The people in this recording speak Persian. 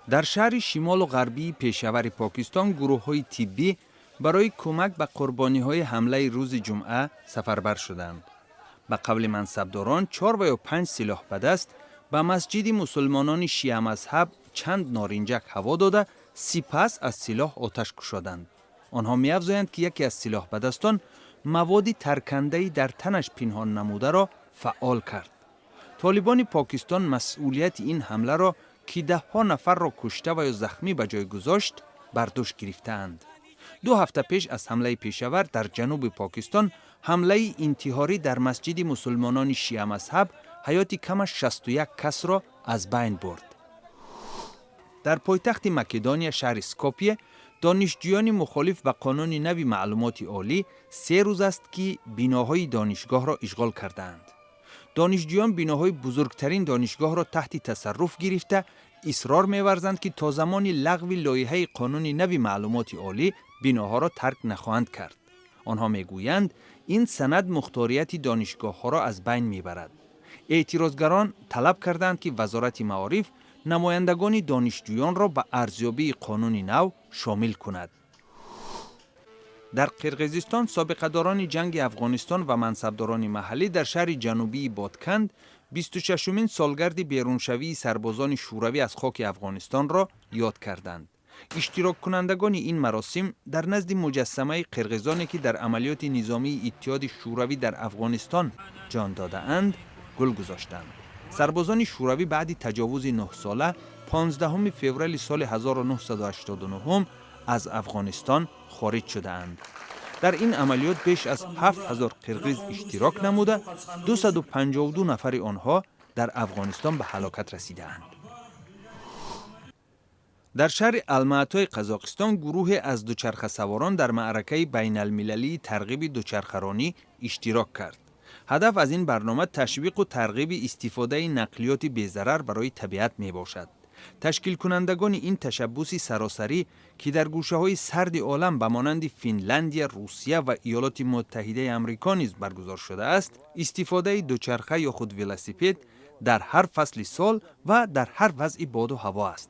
در شهر شمال و غربی پشاور پاکستان گروه‌های طبی برای کمک به قربانی‌های حمله روز جمعه سفربر شدند. به قول منصبداران 4 و 5 سلاح به دست به مسجد مسلمانان شیعه مذهب چند نارنجک هوا داده سپس از سلاح آتش گشادند. آنها می‌افزایند که یکی از سلاح به دستان مواد ترکنده‌ای در تنش پنهان نموده را فعال کرد. طالبان پاکستان مسئولیت این حمله را که 10 نفر را کشته و یا زخمی به جای گذاشت بر دوش گرفتند. 2 هفته پیش از حمله پشاور در جنوب پاکستان حمله انتحاری در مسجد مسلمانان شیعه مذهب حیات کمش 61 کس را از بین برد. در پایتخت مکدونیا شهر اسکوپیه دانشجویان مخالف به قانون نوی معلومات عالی 3 روز است که بناهای دانشگاه را اشغال کردند. دانشجویان بناهای بزرگترین دانشگاه را تحت تصرف گرفته اصرار می‌ورزند که تا زمان لغو لایحه قانون نوی معلومات عالی بناها را ترک نخواهند کرد. آنها میگویند این سند مختاریت دانشگاه ها را از بین میبرد. اعتراضگران طلب کردند که وزارت معارف نمایندگان دانشجویان را به ارزیابی قانون نو شامل کند. در قرقیزستان سابقه‌داران جنگ افغانستان و منصبداران محلی در شهر جنوبی بادکند 26مین سالگرد بیرونشوی سربازان شوروی از خاک افغانستان را یاد کردند. اشتراک کنندگان این مراسم در نزد مجسمه قرقیزانی که در عملیات نظامی اتحاد شوروی در افغانستان جان داده اند گل گذاشتند. سربازان شوروی بعد تجاوز 9 ساله 15 فوریه سال 1989 از افغانستان خارج شده اند. در این عملیات بیش از 7000 قرقیز اشتراک نموده 252 نفر آنها در افغانستان به هلاکت رسیده اند. در شهر الماتای قزاقستان گروه از دوچرخه سواران در معرکه بین المللی ترغیب دوچرخه‌رانی اشتراک کرد. هدف از این برنامه تشویق و ترغیب استفاده نقلیات بی‌ضرر برای طبیعت می باشد. تشکیل کنندگان این تشبوس سراسری که در گوشه‌های سرد عالم به مانند فنلندیا، روسیه و ایالات متحده آمریکا نیز برگزار شده است، استفاده دوچرخه یا خود ولاسیپد در هر فصل سال و در هر وضع باد و هوا است.